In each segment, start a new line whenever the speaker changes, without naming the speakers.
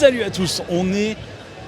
Salut à tous, on est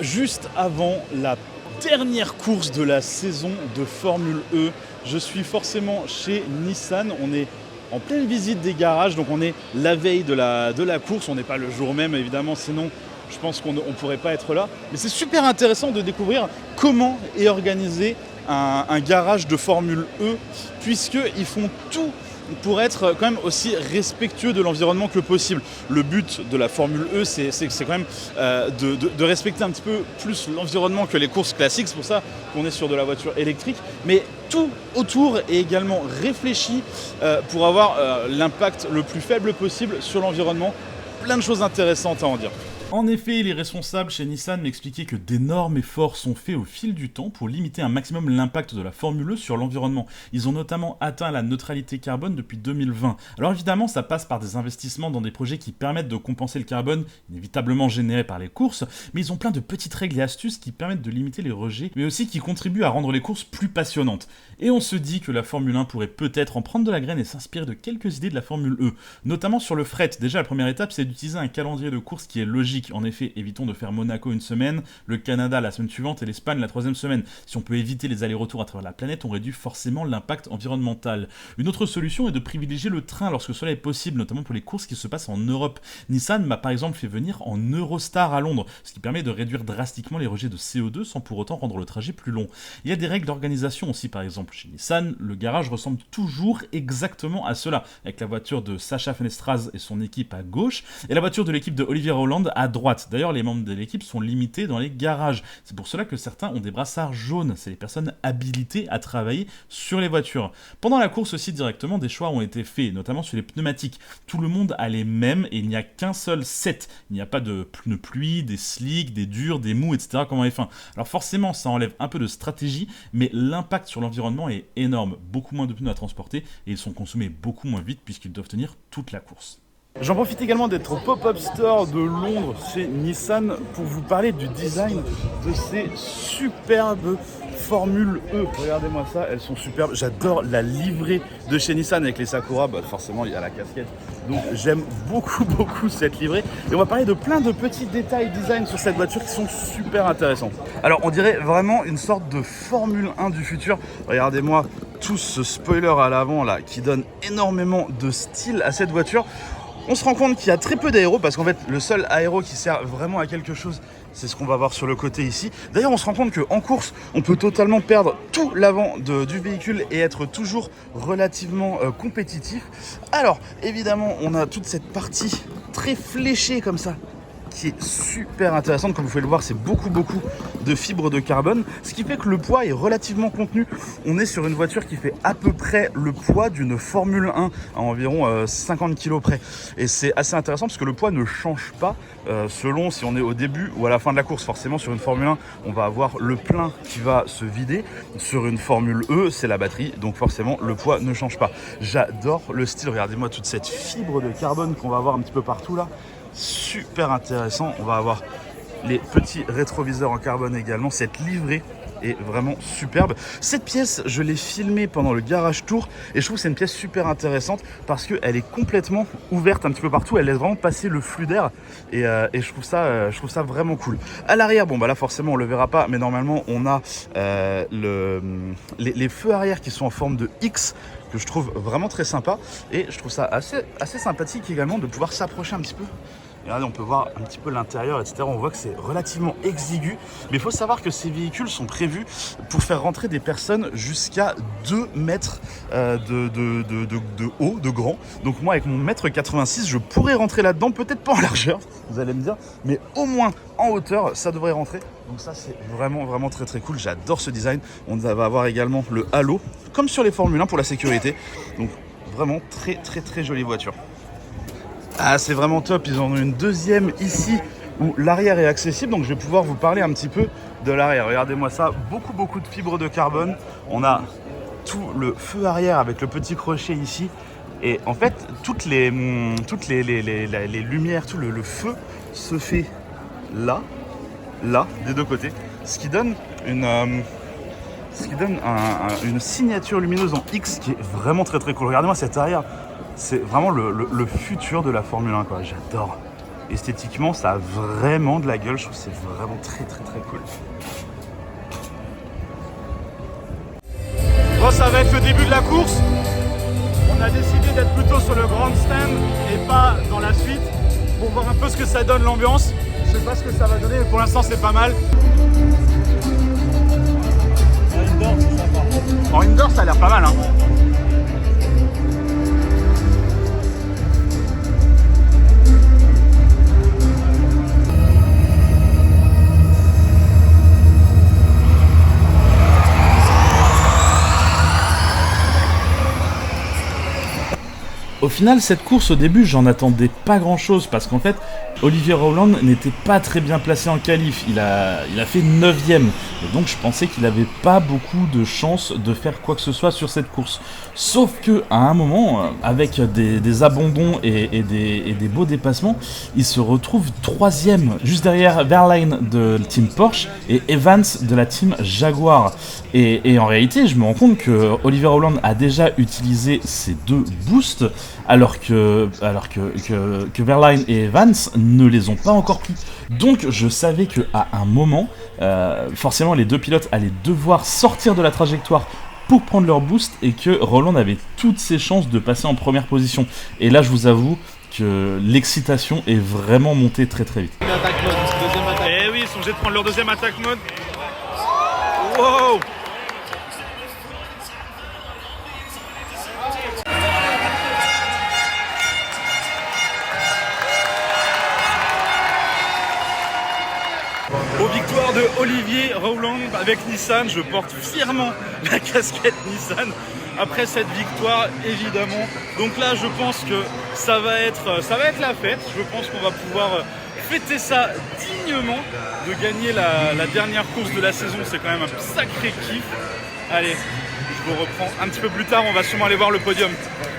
juste avant la dernière course de la saison de Formule E. Je suis forcément chez Nissan, on est en pleine visite des garages, donc on est la veille de la course, on n'est pas le jour même évidemment, sinon je pense qu'on ne pourrait pas être là. Mais c'est super intéressant de découvrir comment est organisé un garage de Formule E, puisqu'ils font tout pour être quand même aussi respectueux de l'environnement que possible. Le but de la Formule E, c'est quand même de respecter un petit peu plus l'environnement que les courses classiques. C'est pour ça qu'on est sur de la voiture électrique. Mais tout autour est également réfléchi pour avoir l'impact le plus faible possible sur l'environnement. Plein de choses intéressantes à en dire. En effet, les responsables chez Nissan m'expliquaient que d'énormes efforts sont faits au fil du temps pour limiter un maximum l'impact de la Formule E sur l'environnement. Ils ont notamment atteint la neutralité carbone depuis 2020. Alors évidemment, ça passe par des investissements dans des projets qui permettent de compenser le carbone inévitablement généré par les courses, mais ils ont plein de petites règles et astuces qui permettent de limiter les rejets, mais aussi qui contribuent à rendre les courses plus passionnantes. Et on se dit que la Formule 1 pourrait peut-être en prendre de la graine et s'inspirer de quelques idées de la Formule E, notamment sur le fret. Déjà, la première étape, c'est d'utiliser un calendrier de course qui est logique. En effet, évitons de faire Monaco une semaine, le Canada la semaine suivante et l'Espagne la troisième semaine. Si on peut éviter les allers-retours à travers la planète, on réduit forcément l'impact environnemental. Une autre solution est de privilégier le train lorsque cela est possible, notamment pour les courses qui se passent en Europe. Nissan m'a par exemple fait venir en Eurostar à Londres, ce qui permet de réduire drastiquement les rejets de CO2 sans pour autant rendre le trajet plus long. Il y a des règles d'organisation aussi, par exemple. Chez Nissan, le garage ressemble toujours exactement à cela, avec la voiture de Sacha Fenestraz et son équipe à gauche, et la voiture de l'équipe de Olivier Roland à droite. D'ailleurs, les membres de l'équipe sont limités dans les garages. C'est pour cela que certains ont des brassards jaunes. C'est les personnes habilitées à travailler sur les voitures. Pendant la course aussi, directement, des choix ont été faits, notamment sur les pneumatiques. Tout le monde a les mêmes et il n'y a qu'un seul set. Il n'y a pas de pneus pluie, des slicks, des durs, des mous, etc. comme en F1. Alors forcément, ça enlève un peu de stratégie, mais l'impact sur l'environnement est énorme. Beaucoup moins de pneus à transporter et ils sont consommés beaucoup moins vite puisqu'ils doivent tenir toute la course. J'en profite également d'être au Pop-Up Store de Londres chez Nissan pour vous parler du design de ces superbes Formule E. Regardez-moi ça, elles sont superbes. J'adore la livrée de chez Nissan avec les Sakura. Forcément, il y a la casquette. Donc j'aime beaucoup cette livrée. Et on va parler de plein de petits détails design sur cette voiture qui sont super intéressants. Alors on dirait vraiment une sorte de Formule 1 du futur. Regardez-moi tout ce spoiler à l'avant là qui donne énormément de style à cette voiture. On se rend compte qu'il y a très peu d'aéro parce qu'en fait le seul aéro qui sert vraiment à quelque chose, c'est ce qu'on va voir sur le côté ici. D'ailleurs on se rend compte qu'en course on peut totalement perdre tout l'avant du véhicule et être toujours relativement compétitif. Alors évidemment on a toute cette partie très fléchée comme ça qui est super intéressante. Comme vous pouvez le voir, c'est beaucoup de fibres de carbone, ce qui fait que le poids est relativement contenu. On est sur une voiture qui fait à peu près le poids d'une Formule 1 à environ 50 kg près. Et c'est assez intéressant parce que le poids ne change pas selon si on est au début ou à la fin de la course. Forcément, sur une Formule 1, on va avoir le plein qui va se vider. Sur une Formule E, c'est la batterie, donc forcément, le poids ne change pas. J'adore le style. Regardez-moi toute cette fibre de carbone qu'on va avoir un petit peu partout là. Super intéressant. On va avoir les petits rétroviseurs en carbone également. Cette livrée est vraiment superbe. Cette pièce, je l'ai filmée pendant le garage tour et je trouve que c'est une pièce super intéressante parce qu'elle est complètement ouverte un petit peu partout. Elle laisse vraiment passer le flux d'air et je trouve ça vraiment cool. À l'arrière, bon bah là forcément on le verra pas, mais normalement on a les feux arrière qui sont en forme de X, que je trouve vraiment très sympa, et je trouve ça assez sympathique également de pouvoir s'approcher un petit peu. Et regardez, on peut voir un petit peu l'intérieur, etc. On voit que c'est relativement exigu. Mais il faut savoir que ces véhicules sont prévus pour faire rentrer des personnes jusqu'à 2 mètres de haut, de grand. Donc moi, avec mon 1m86, je pourrais rentrer là-dedans. Peut-être pas en largeur, vous allez me dire. Mais au moins en hauteur, ça devrait rentrer. Donc ça, c'est vraiment très cool. J'adore ce design. On va avoir également le halo, comme sur les Formule 1 pour la sécurité. Donc vraiment très jolie voiture. Ah, c'est vraiment top, ils en ont une deuxième ici où l'arrière est accessible, donc je vais pouvoir vous parler un petit peu de l'arrière. Regardez-moi ça, beaucoup de fibres de carbone. On a tout le feu arrière avec le petit crochet ici. Et en fait, toutes les lumières, tout le feu se fait là, des deux côtés. Ce qui donne une signature lumineuse en X qui est vraiment très cool. Regardez-moi cet arrière. C'est vraiment le futur de la Formule 1, quoi. J'adore. esthétiquement, ça a vraiment de la gueule. Je trouve que c'est vraiment très cool. Bon, ça va être le début de la course. On a décidé d'être plutôt sur le grandstand et pas dans la suite pour voir un peu ce que ça donne l'ambiance. Je sais pas ce que ça va donner, mais pour l'instant c'est pas mal. En indoor, c'est sympa. En indoor, ça a l'air pas mal, hein. Au final, cette course, au début, j'en attendais pas grand-chose parce qu'en fait, Olivier Rowland n'était pas très bien placé en qualif. Il a fait 9ème. Et donc, je pensais qu'il n'avait pas beaucoup de chances de faire quoi que ce soit sur cette course. Sauf que à un moment, avec des abandons et des beaux dépassements, il se retrouve 3ème, juste derrière Verlaine de la team Porsche et Evans de la team Jaguar. Et en réalité, je me rends compte que Olivier Rowland a déjà utilisé ses 2 boosts, alors que Verlaine et Evans ne les ont pas encore pris. Donc je savais qu'à un moment, forcément les 2 pilotes allaient devoir sortir de la trajectoire pour prendre leur boost et que Rowland avait toutes ses chances de passer en première position. Et là je vous avoue que l'excitation est vraiment montée très vite. Eh oui, ils sont obligés de prendre leur deuxième attack mode. Wow! Aux victoires de Olivier Rowland avec Nissan, je porte fièrement la casquette Nissan après cette victoire évidemment. Donc là je pense que ça va être la fête, je pense qu'on va pouvoir fêter ça dignement. De gagner la dernière course de la saison, c'est quand même un sacré kiff. Allez, je vous reprends un petit peu plus tard, on va sûrement aller voir le podium.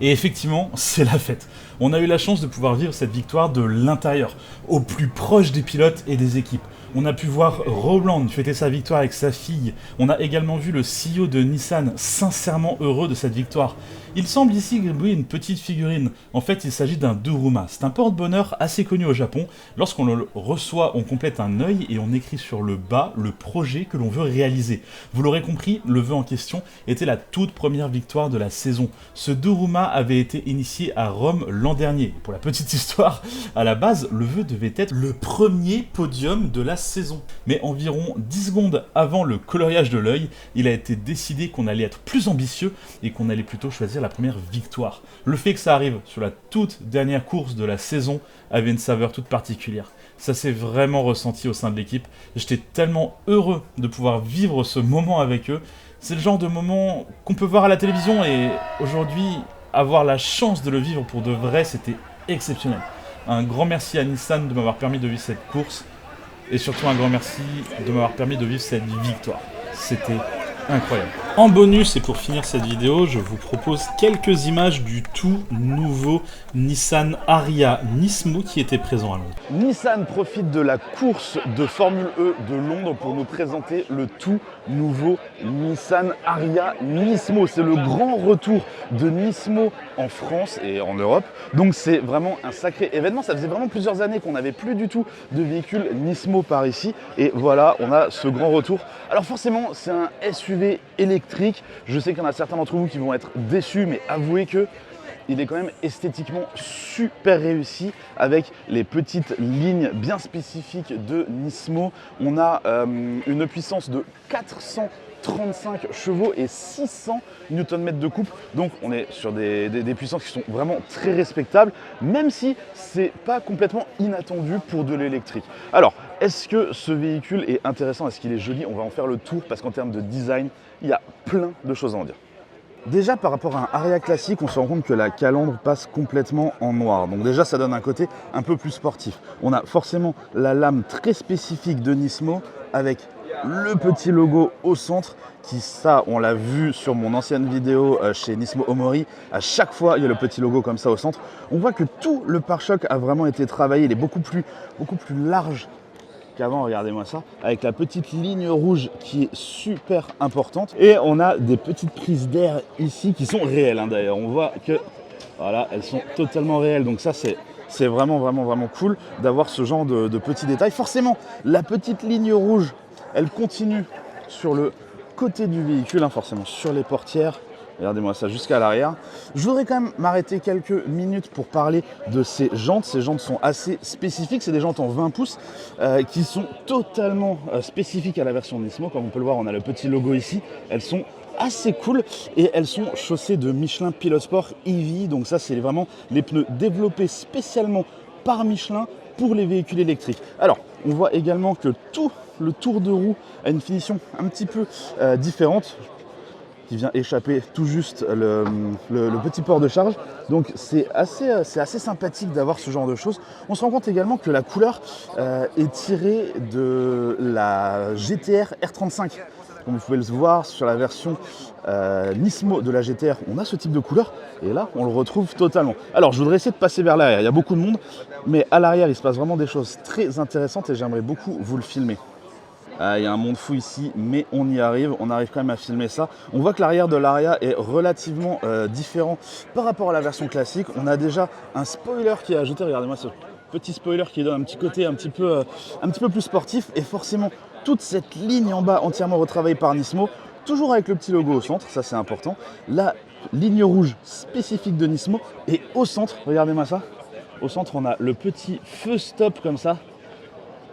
Et effectivement, c'est la fête. On a eu la chance de pouvoir vivre cette victoire de l'intérieur, au plus proche des pilotes et des équipes. On a pu voir Rowland fêter sa victoire avec sa fille. On a également vu le CEO de Nissan sincèrement heureux de cette victoire. Il semble ici gribouiller une petite figurine. En fait, il s'agit d'un Duruma. C'est un porte-bonheur assez connu au Japon. Lorsqu'on le reçoit, on complète un œil et on écrit sur le bas le projet que l'on veut réaliser. Vous l'aurez compris, le vœu en question était la toute première victoire de la saison. Ce Duruma avait été initié à Rome l'an dernier. Pour la petite histoire, à la base, le vœu devait être le premier podium de la saison. Mais environ 10 secondes avant le coloriage de l'œil, il a été décidé qu'on allait être plus ambitieux et qu'on allait plutôt choisir la première victoire. Le fait que ça arrive sur la toute dernière course de la saison avait une saveur toute particulière. Ça s'est vraiment ressenti au sein de l'équipe. J'étais tellement heureux de pouvoir vivre ce moment avec eux. C'est le genre de moment qu'on peut voir à la télévision et aujourd'hui, avoir la chance de le vivre pour de vrai, c'était exceptionnel. Un grand merci à Nissan de m'avoir permis de vivre cette course et surtout un grand merci de m'avoir permis de vivre cette victoire. C'était incroyable. En bonus et pour finir cette vidéo, je vous propose quelques images du tout nouveau Nissan Ariya Nismo qui était présent à Londres. Nissan profite de la course de Formule E de Londres pour nous présenter le tout nouveau Nissan Ariya Nismo. C'est le grand retour de Nismo en France et en Europe. Donc c'est vraiment un sacré événement. Ça faisait vraiment plusieurs années qu'on n'avait plus du tout de véhicule Nismo par ici. Et voilà, on a ce grand retour. Alors forcément, c'est un SUV électrique. Je sais qu'il y en a certains d'entre vous qui vont être déçus, mais avouez que il est quand même esthétiquement super réussi avec les petites lignes bien spécifiques de Nismo. On a une puissance de 435 chevaux et 600 Nm de couple. Donc on est sur des puissances qui sont vraiment très respectables, même si c'est pas complètement inattendu pour de l'électrique. Alors, est-ce que ce véhicule est intéressant? Est-ce qu'il est joli? On va en faire le tour parce qu'en termes de design, il y a plein de choses à en dire. Déjà par rapport à un Ariya classique, on se rend compte que la calandre passe complètement en noir. Donc déjà ça donne un côté un peu plus sportif. On a forcément la lame très spécifique de Nismo avec le petit logo au centre qui, ça on l'a vu sur mon ancienne vidéo chez Nismo Omori, à chaque fois il y a le petit logo comme ça au centre. On voit que tout le pare-choc a vraiment été travaillé, il est beaucoup plus large qu'avant, regardez-moi ça, avec la petite ligne rouge qui est super importante. Et on a des petites prises d'air ici qui sont réelles d'ailleurs. On voit que voilà, elles sont totalement réelles. Donc ça c'est c'est vraiment, vraiment, vraiment cool d'avoir ce genre de petits détails. Forcément, la petite ligne rouge, elle continue sur le côté du véhicule, hein, forcément, sur les portières. Regardez-moi ça jusqu'à l'arrière. Je voudrais quand même m'arrêter quelques minutes pour parler de ces jantes. Ces jantes sont assez spécifiques. C'est des jantes en 20 pouces qui sont totalement spécifiques à la version Nismo. Comme on peut le voir, on a le petit logo ici. Elles sont assez cool et elles sont chaussées de Michelin Pilot Sport EV. Donc ça, c'est vraiment les pneus développés spécialement par Michelin pour les véhicules électriques. Alors, on voit également que tout le tour de roue a une finition un petit peu différente, qui vient échapper tout juste le petit port de charge. Donc c'est assez sympathique d'avoir ce genre de choses. On se rend compte également que la couleur est tirée de la GTR R35. Comme vous pouvez le voir sur la version Nismo de la GTR, on a ce type de couleur et là on le retrouve totalement. Alors je voudrais essayer de passer vers l'arrière, il y a beaucoup de monde, mais à l'arrière il se passe vraiment des choses très intéressantes et j'aimerais beaucoup vous le filmer. Il y a un monde fou ici, mais on y arrive, on arrive quand même à filmer ça. On voit que l'arrière de l'Aria est relativement différent par rapport à la version classique. On a déjà un spoiler qui est ajouté, regardez-moi ce petit spoiler qui donne un petit côté un petit peu plus sportif. Et forcément, toute cette ligne en bas entièrement retravaillée par Nismo, toujours avec le petit logo au centre, ça c'est important. La ligne rouge spécifique de Nismo, et au centre, regardez-moi ça, au centre on a le petit feu stop comme ça,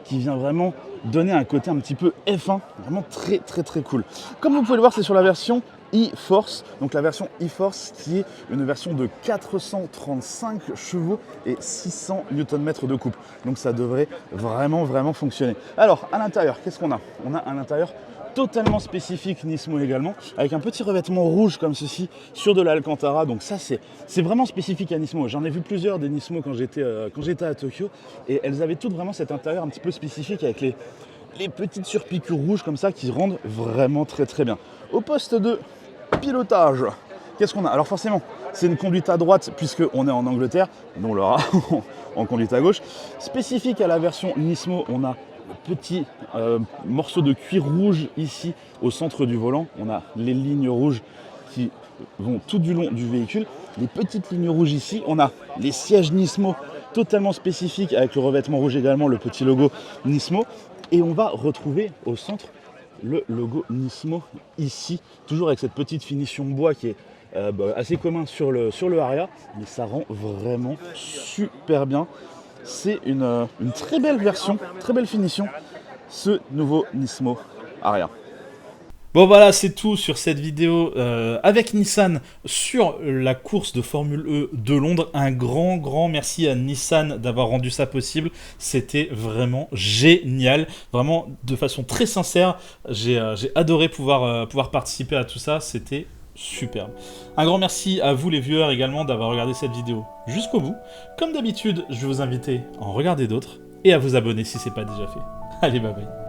qui vient vraiment donner un côté un petit peu F1, vraiment très très très cool. Comme vous pouvez le voir, c'est sur la version e-Force, donc la version e-Force qui est une version de 435 chevaux et 600 Nm de couple. Donc ça devrait vraiment fonctionner. Alors à l'intérieur, qu'est-ce qu'on a? On a un intérieur totalement spécifique Nismo également, avec un petit revêtement rouge comme ceci sur de l'Alcantara. Donc ça c'est vraiment spécifique à Nismo. J'en ai vu plusieurs des Nismo quand j'étais à Tokyo, et elles avaient toutes vraiment cet intérieur un petit peu spécifique avec les petites surpiqûres rouges comme ça qui rendent vraiment très très bien. Au poste de pilotage, qu'est-ce qu'on a? Alors forcément, c'est une conduite à droite puisqu'on est en Angleterre, nous on l'aura en conduite à gauche. Spécifique à la version Nismo, on a le petit morceau de cuir rouge ici au centre du volant. On a les lignes rouges qui vont tout du long du véhicule. Les petites lignes rouges ici. On a les sièges Nismo totalement spécifiques avec le revêtement rouge également, le petit logo Nismo. Et on va retrouver au centre le logo Nismo ici, toujours avec cette petite finition bois qui est assez commun sur le Aria, mais ça rend vraiment super bien. C'est une très belle version, très belle finition, ce nouveau Nismo Aria. Bon voilà, c'est tout sur cette vidéo avec Nissan sur la course de Formule E de Londres. Un grand merci à Nissan d'avoir rendu ça possible. C'était vraiment génial. Vraiment, de façon très sincère, j'ai adoré pouvoir participer à tout ça. C'était superbe. Un grand merci à vous les viewers également d'avoir regardé cette vidéo jusqu'au bout. Comme d'habitude, je vais vous inviter à en regarder d'autres et à vous abonner si ce n'est pas déjà fait. Allez, bye bye.